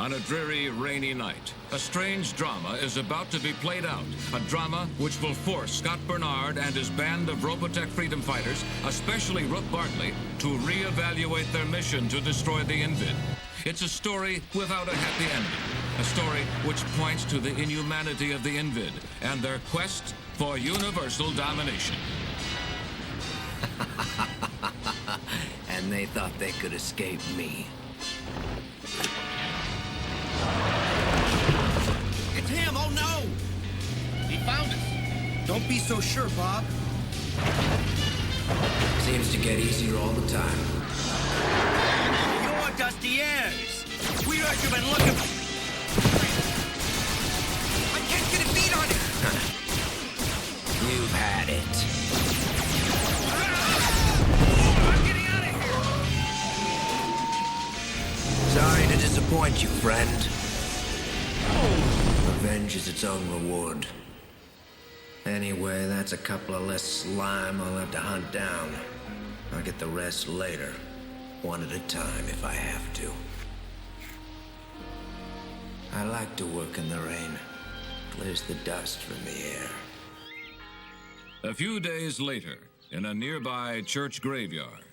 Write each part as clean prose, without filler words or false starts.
On a dreary, rainy night, a strange drama is about to be played out. A drama which will force Scott Bernard and his band of Robotech freedom fighters, especially Rook Bartley, to reevaluate their mission to destroy the Invid. It's a story without a happy ending. A story which points to the inhumanity of the Invid and their quest for universal domination. And they thought they could escape me. It's him! Oh no! He found us! Don't be so sure, Bob. Seems to get easier all the time. You're Dusty Airs! We heard you've been looking for... I can't get a beat on it! You've had it. I'm getting out of here! Sorry to disappoint you, friend. Revenge is its own reward. Anyway, that's a couple of less slime I'll have to hunt down. I'll get the rest later. One at a time if I have to. I like to work in the rain. Clears the dust from the air. A few days later, in a nearby church graveyard.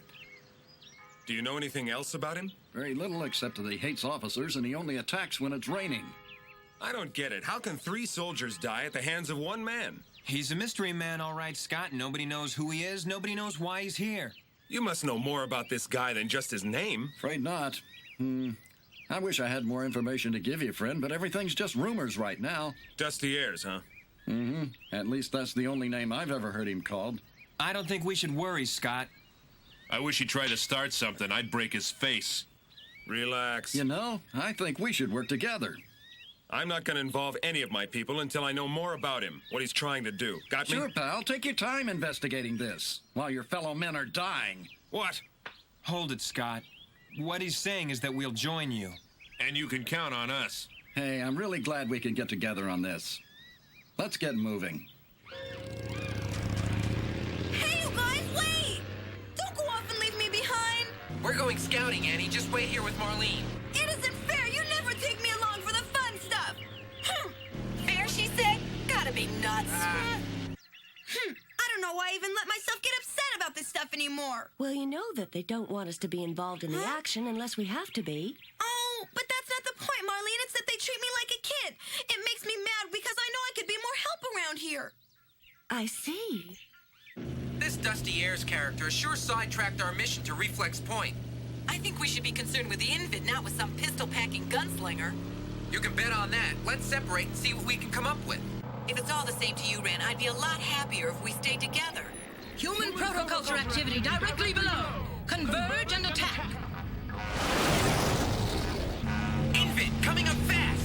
Do you know anything else about him? Very little, except that he hates officers and he only attacks when it's raining. I don't get it. How can 3 soldiers die at the hands of 1 man? He's a mystery man, all right, Scott. Nobody knows who he is. Nobody knows why he's here. You must know more about this guy than just his name. Afraid not. I wish I had more information to give you, friend, but everything's just rumors right now. Dusty Airs, huh? At least that's the only name I've ever heard him called. I don't think we should worry, Scott. I wish he'd try to start something. I'd break his face. Relax. You know, I think we should work together. I'm not going to involve any of my people until I know more about him, what he's trying to do. Got me? Sure, pal. Take your time investigating this, while your fellow men are dying. What? Hold it, Scott. What he's saying is that we'll join you. And you can count on us. Hey, I'm really glad we can get together on this. Let's get moving. Hey, you guys, wait! Don't go off and leave me behind! We're going scouting, Annie. Just wait here with Marlene. It isn't fair! You never take me along for the fun stuff! Fair, she said? Gotta be nuts. I don't know why I even let myself get upset about this stuff anymore. Well, you know that they don't want us to be involved in the action unless we have to be. Oh, but that's not the point, Marlene. It's that they treat me like a kid. It makes me mad because I know I could be more help around here. I see. This Dusty Airs character sure sidetracked our mission to Reflex Point. I think we should be concerned with the Invid, not with some pistol-packing gunslinger. You can bet on that. Let's separate and see what we can come up with. If it's all the same to you, Ren, I'd be a lot happier if we stayed together. Human protoculture activity directly below. Converge and attack. Invid, coming up fast!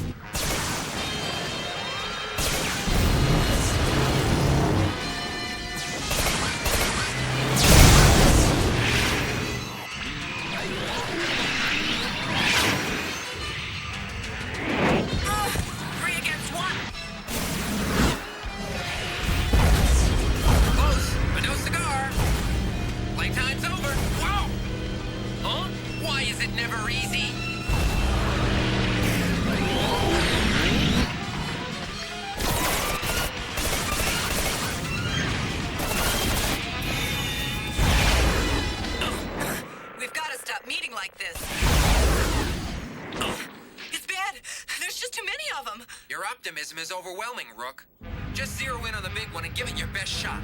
Your optimism is overwhelming, Rook. Just zero in on the big one and give it your best shot.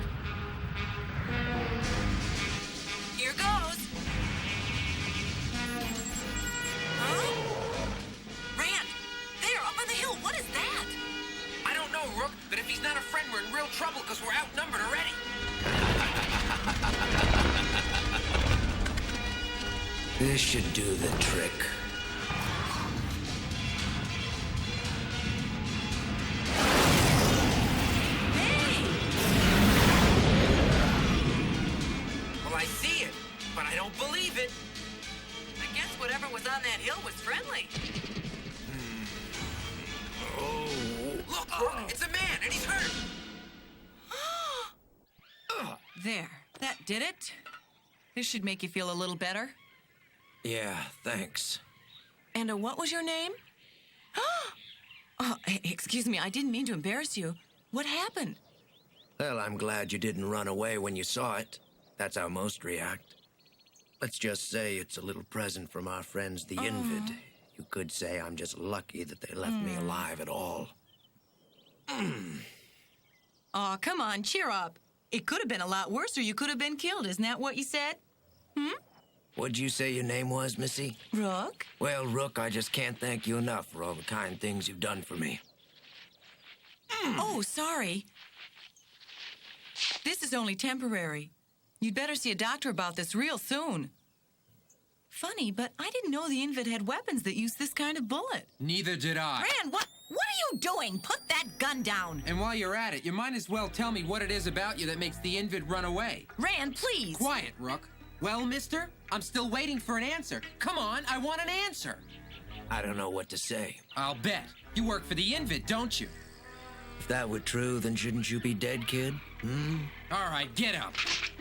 Here goes. Huh? Rand, there, up on the hill, what is that? I don't know, Rook, but if he's not a friend, we're in real trouble because we're outnumbered already. This should do the trick. But I don't believe it. I guess whatever was on that hill was friendly. Look, Rook, it's a man, and he's hurt. There, that did it. This should make you feel a little better. Yeah, thanks. And what was your name? Oh, excuse me, I didn't mean to embarrass you. What happened? Well, I'm glad you didn't run away when you saw it. That's how most react. Let's just say it's a little present from our friends, the Invid. You could say I'm just lucky that they left me alive at all. Oh, come on, cheer up. It could have been a lot worse, or you could have been killed. Isn't that what you said? What'd you say your name was, Missy? Rook? Well, Rook, I just can't thank you enough for all the kind things you've done for me. Oh, sorry. This is only temporary. You'd better see a doctor about this real soon. Funny, but I didn't know the Invid had weapons that use this kind of bullet. Neither did I. Rand, what are you doing? Put that gun down. And while you're at it, you might as well tell me what it is about you that makes the Invid run away. Rand, please. Quiet, Rook. Well, mister, I'm still waiting for an answer. Come on, I want an answer. I don't know what to say. I'll bet. You work for the Invid, don't you? If that were true, then shouldn't you be dead, kid? All right, get up.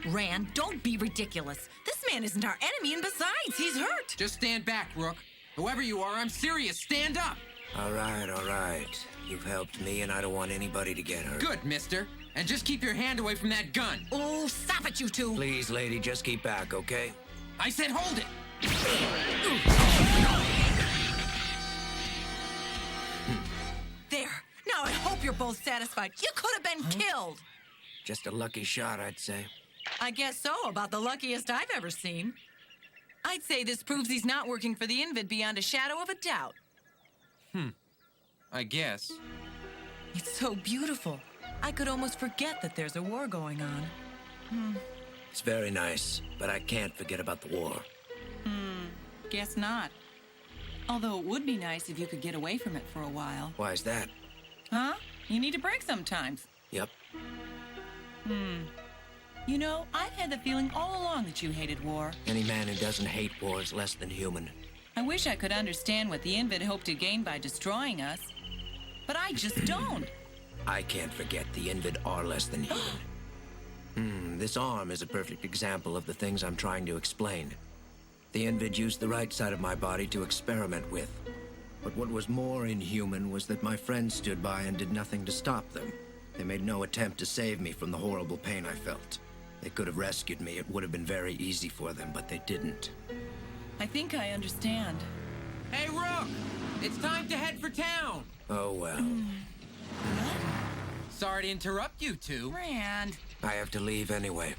Rand, don't be ridiculous. This man isn't our enemy, and besides, he's hurt. Just stand back, Rook. Whoever you are, I'm serious. Stand up. All right. You've helped me, and I don't want anybody to get hurt. Good, mister. And just keep your hand away from that gun. Oh, stop it, you two. Please, lady, just keep back, okay? I said hold it. There. Now I hope you're both satisfied. You could have been killed. Just a lucky shot, I'd say. I guess so. About the luckiest I've ever seen. I'd say this proves he's not working for the Invid beyond a shadow of a doubt. I guess. It's so beautiful. I could almost forget that there's a war going on. It's very nice, but I can't forget about the war. Guess not. Although it would be nice if you could get away from it for a while. Why's that? Huh? You need a break sometimes. Yep. You know, I've had the feeling all along that you hated war. Any man who doesn't hate war is less than human. I wish I could understand what the Invid hoped to gain by destroying us. But I just don't. I can't forget the Invid are less than human. This arm is a perfect example of the things I'm trying to explain. The Invid used the right side of my body to experiment with. But what was more inhuman was that my friends stood by and did nothing to stop them. They made no attempt to save me from the horrible pain I felt. They could have rescued me. It would have been very easy for them, but they didn't. I think I understand. Hey, Rook! It's time to head for town. Oh, well. Sorry to interrupt you two. Rand. I have to leave anyway.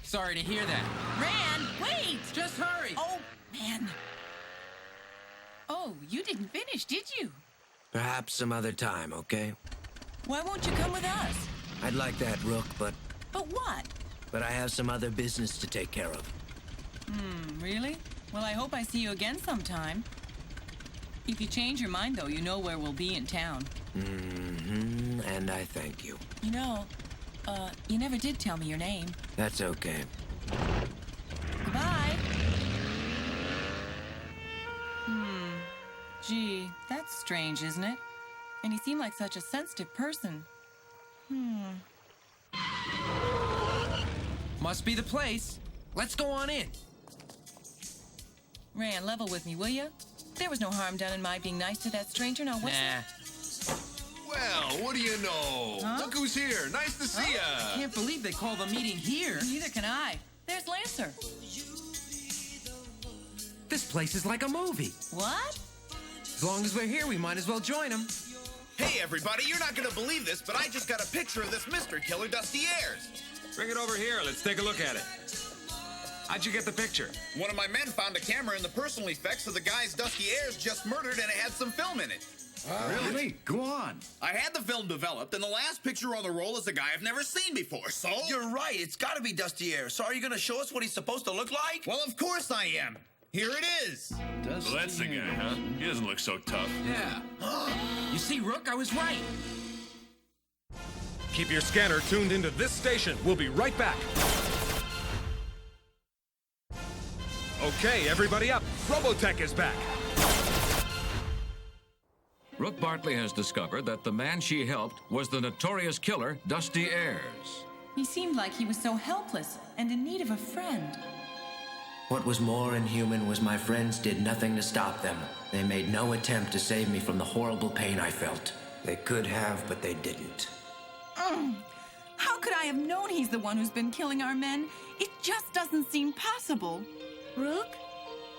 Sorry to hear that. Rand, wait! Just hurry. Oh, man. Oh, you didn't finish, did you? Perhaps some other time, okay? Why won't you come with us? I'd like that, Rook, but But what? I have some other business to take care of. Really? Well, I hope I see you again sometime. If you change your mind, though, you know where we'll be in town. And I thank you. You know, you never did tell me your name. That's okay. Goodbye. Gee, that's strange, isn't it? And he seemed like such a sensitive person. Must be the place. Let's go on in. Rand, level with me, will you? There was no harm done in my being nice to that stranger. Now, what's Nah. Well, what do you know? Huh? Look who's here. Nice to see ya. Can't believe they call the meeting here. Neither can I. There's Lancer. This place is like a movie. What? As long as we're here, we might as well join them. Hey, everybody, you're not gonna believe this, but I just got a picture of this mystery killer, Dusty Ayers. Bring it over here. Let's take a look at it. How'd you get the picture? One of my men found a camera in the personal effects of the guys Dusty Ayers just murdered, and it had some film in it. Really? Go on. I had the film developed, and the last picture on the roll is a guy I've never seen before, so... You're right. It's got to be Dusty Ayers. So are you going to show us what he's supposed to look like? Well, of course I am. Here it is. Well, that's the guy, huh? He doesn't look so tough. Yeah. You see, Rook, I was right. Keep your scanner tuned into this station. We'll be right back. Okay, everybody up. Robotech is back. Rook Bartley has discovered that the man she helped was the notorious killer, Dusty Ayers. He seemed like he was so helpless and in need of a friend. What was more inhuman was my friends did nothing to stop them. They made no attempt to save me from the horrible pain I felt. They could have, but they didn't. How could I have known he's the one who's been killing our men? It just doesn't seem possible. Rook?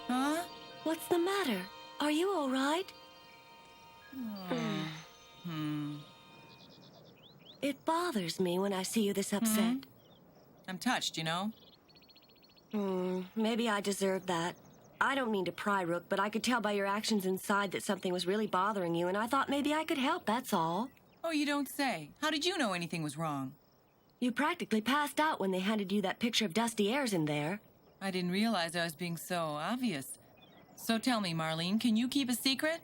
Huh? What's the matter? Are you all right? It bothers me when I see you this upset. I'm touched, you know? Maybe I deserve that. I don't mean to pry, Rook, but I could tell by your actions inside that something was really bothering you, and I thought maybe I could help, that's all. Oh, you don't say. How did you know anything was wrong? You practically passed out when they handed you that picture of Dusty Ayers in there. I didn't realize I was being so obvious. So tell me, Marlene, can you keep a secret?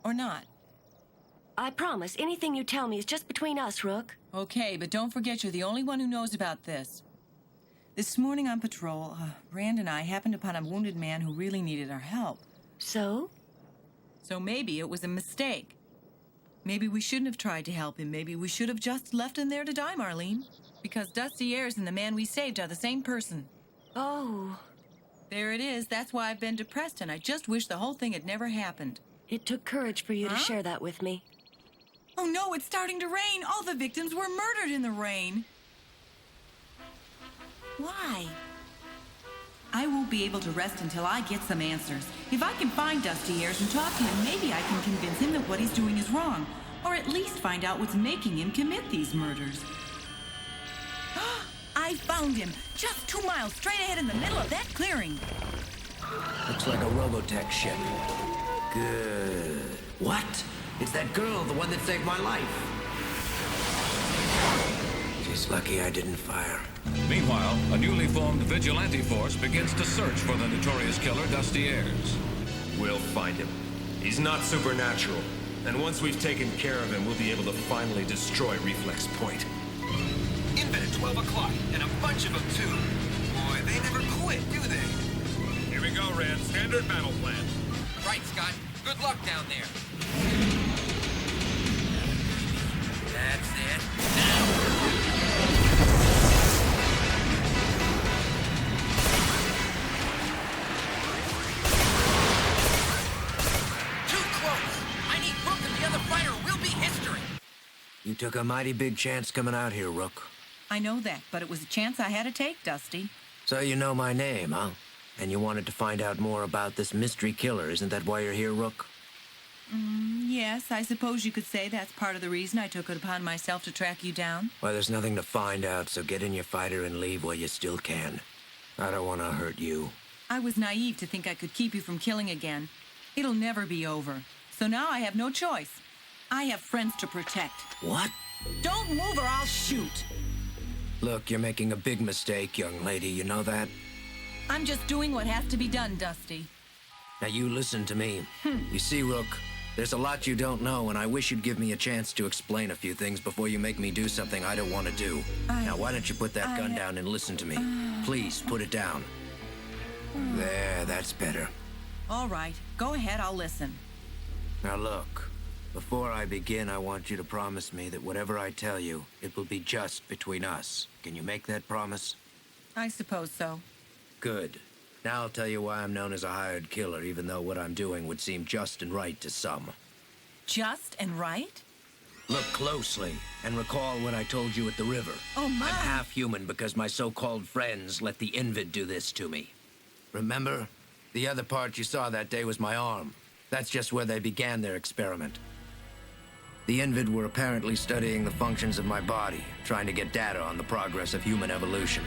Or not? I promise, anything you tell me is just between us, Rook. Okay, but don't forget you're the only one who knows about this. This morning on patrol, Rand and I happened upon a wounded man who really needed our help. So? So maybe it was a mistake. Maybe we shouldn't have tried to help him. Maybe we should have just left him there to die, Marlene. Because Dusty Ayers and the man we saved are the same person. Oh. There it is. That's why I've been depressed, and I just wish the whole thing had never happened. It took courage for you to share that with me. Oh no, it's starting to rain. All the victims were murdered in the rain. Why? I won't be able to rest until I get some answers. If I can find Dusty Ayers and talk to him, maybe I can convince him that what he's doing is wrong. Or at least find out what's making him commit these murders. I found him! Just 2 miles straight ahead in the middle of that clearing. Looks like a Robotech ship. Good. What? It's that girl, the one that saved my life. She's lucky I didn't fire. Meanwhile, a newly formed vigilante force begins to search for the notorious killer, Dusty Ayers. We'll find him. He's not supernatural. And once we've taken care of him, we'll be able to finally destroy Reflex Point. Invid at 12 o'clock, and a bunch of them, too. Boy, they never quit, do they? Here we go, Rand. Standard battle plan. Right, Scott. Good luck down there. That's it. Now! Too close! I need Rook and the other fighter. We'll be history. You took a mighty big chance coming out here, Rook. I know that, but it was a chance I had to take, Dusty. So you know my name, huh? And you wanted to find out more about this mystery killer. Isn't that why you're here, Rook? Yes, I suppose you could say that's part of the reason I took it upon myself to track you down. Well, there's nothing to find out, so get in your fighter and leave while you still can. I don't want to hurt you. I was naive to think I could keep you from killing again. It'll never be over. So now I have no choice. I have friends to protect. What? Don't move or I'll shoot. Look, you're making a big mistake, young lady. You know that? I'm just doing what has to be done, Dusty. Now you listen to me. You see, Rook, there's a lot you don't know, and I wish you'd give me a chance to explain a few things before you make me do something I don't want to do. Now, why don't you put that gun down and listen to me? Please, put it down. There, that's better. All right, go ahead, I'll listen. Now look, before I begin, I want you to promise me that whatever I tell you, it will be just between us. Can you make that promise? I suppose so. Good. Now I'll tell you why I'm known as a hired killer, even though what I'm doing would seem just and right to some. Just and right? Look closely, and recall what I told you at the river. Oh, my. I'm half human because my so-called friends let the Invid do this to me. Remember? The other part you saw that day was my arm. That's just where they began their experiment. The Invid were apparently studying the functions of my body, trying to get data on the progress of human evolution.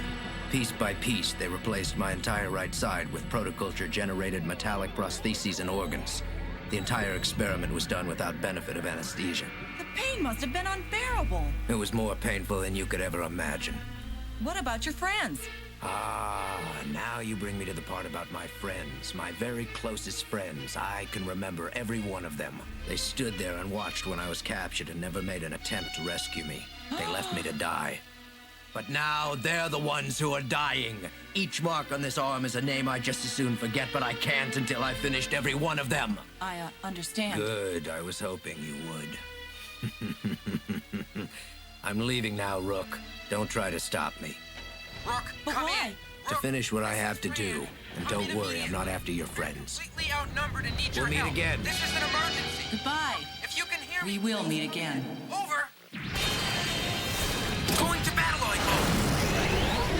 Piece by piece, they replaced my entire right side with protoculture-generated metallic prostheses and organs. The entire experiment was done without benefit of anesthesia. The pain must have been unbearable. It was more painful than you could ever imagine. What about your friends? Now you bring me to the part about my friends, my very closest friends. I can remember every one of them. They stood there and watched when I was captured and never made an attempt to rescue me. They left me to die. But now they're the ones who are dying. Each mark on this arm is a name I just as soon forget, but I can't until I've finished every one of them. I understand. Good. I was hoping you would. I'm leaving now, Rook. Don't try to stop me. Rook, But come why? in. to finish what I have to do. And don't worry, I'm not after your friends. Completely outnumbered and need your We'll meet help. again. This is an emergency. Goodbye. If you can hear me, We will meet again. over. Going to battleoid mode.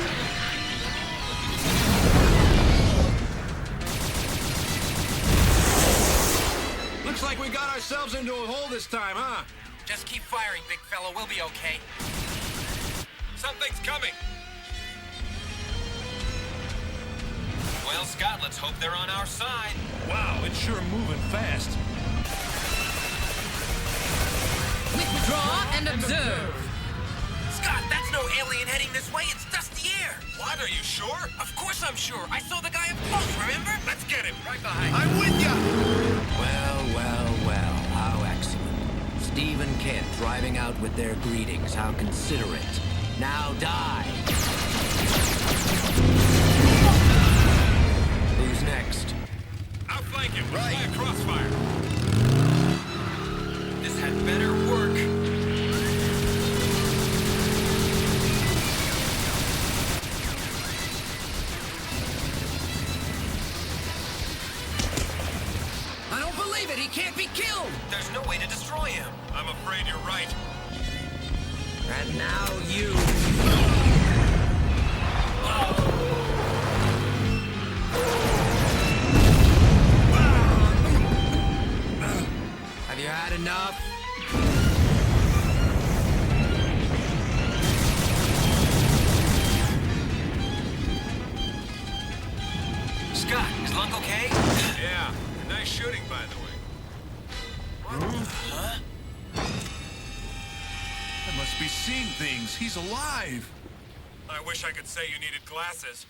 Looks like we got ourselves into a hole this time, huh? Just keep firing, big fella. We'll be okay. Something's coming. Well, Scott, let's hope they're on our side. Wow, it's sure moving fast. Withdraw and observe. Scott, that's no alien heading this way. It's dusty air. What, are you sure? Of course I'm sure. I saw the guy up close, remember? Let's get him. Right behind. I'm with ya! Well, how excellent. Steve and Kent driving out with their greetings. How considerate. Now die. Who's next? Outflank him. Right. Fly a crossfire. This had better work. I don't believe it. He can't be killed. There's no way to destroy him. I'm afraid you're right. And now you. Have you had enough? Scott, is Lunk okay? Yeah, nice shooting, by the way. Huh? I must be seeing things. He's alive. I wish I could say you needed glasses.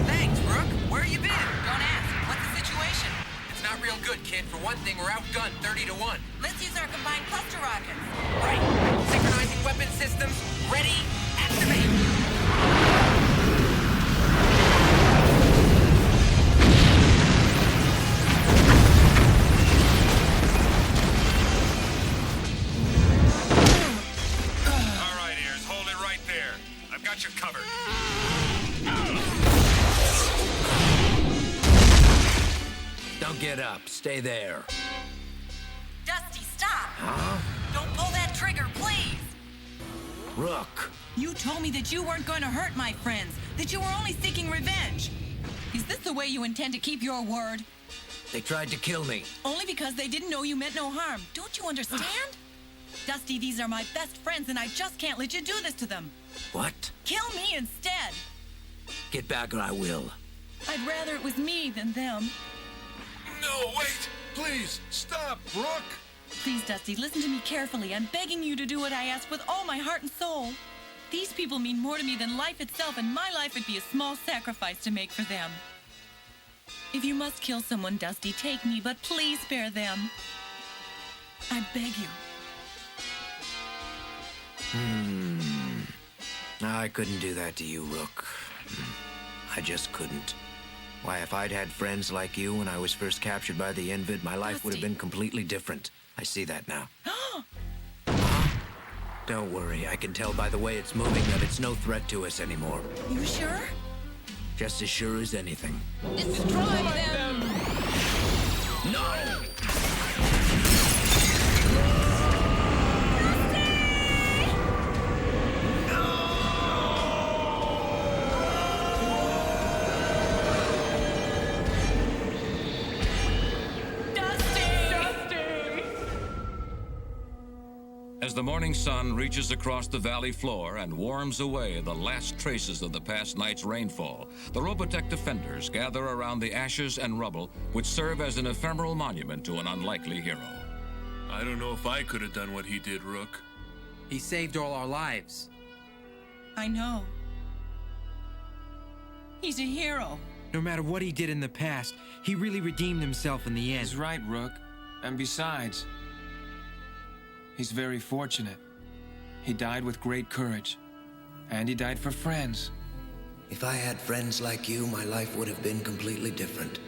Thanks, Rook. Where you been? Don't ask. What's the situation? It's not real good, kid. For one thing, we're outgunned 30-1. Let's use our combined cluster rockets. Right. Synchronizing weapon systems. Ready. Activate. All right, Ears, hold it right there. I've got you covered. Don't get up. Stay there. Dusty, stop! Huh? Don't pull that trigger, please! Rook. You told me that you weren't going to hurt my friends, that you were only seeking revenge. Is this the way you intend to keep your word? They tried to kill me. Only because they didn't know you meant no harm. Don't you understand? Dusty, these are my best friends, and I just can't let you do this to them. What? Kill me instead. Get back or I will. I'd rather it was me than them. No, wait! Please, stop, Rook! Please, Dusty, listen to me carefully. I'm begging you to do what I ask with all my heart and soul. These people mean more to me than life itself, and my life would be a small sacrifice to make for them. If you must kill someone, Dusty, take me, but please spare them. I beg you. I couldn't do that to you, Rook. I just couldn't. Why, if I'd had friends like you when I was first captured by the Invid, my life would have been completely different. I see that now. Don't worry, I can tell by the way it's moving that it's no threat to us anymore. You sure? Just as sure as anything. Destroy them! No! As the morning sun reaches across the valley floor and warms away the last traces of the past night's rainfall, the Robotech defenders gather around the ashes and rubble which serve as an ephemeral monument to an unlikely hero. I don't know if I could have done what he did, Rook. He saved all our lives. I know. He's a hero. No matter what he did in the past, he really redeemed himself in the end. He's right, Rook. And besides, he's very fortunate. He died with great courage. And he died for friends. If I had friends like you, my life would have been completely different.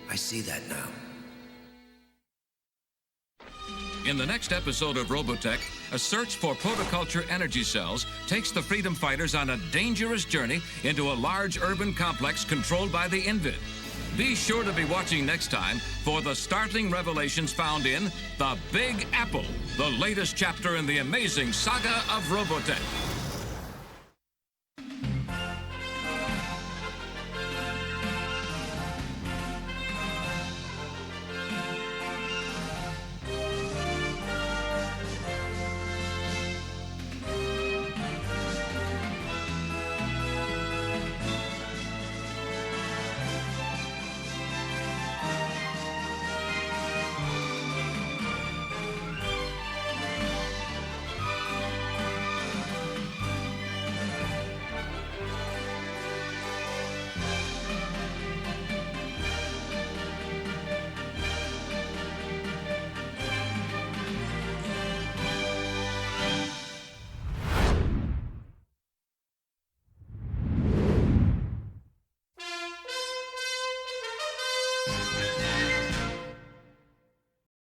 I see that now. In the next episode of Robotech, a search for protoculture energy cells takes the freedom fighters on a dangerous journey into a large urban complex controlled by the Invid. Be sure to be watching next time for the startling revelations found in The Big Apple, the latest chapter in the amazing saga of Robotech.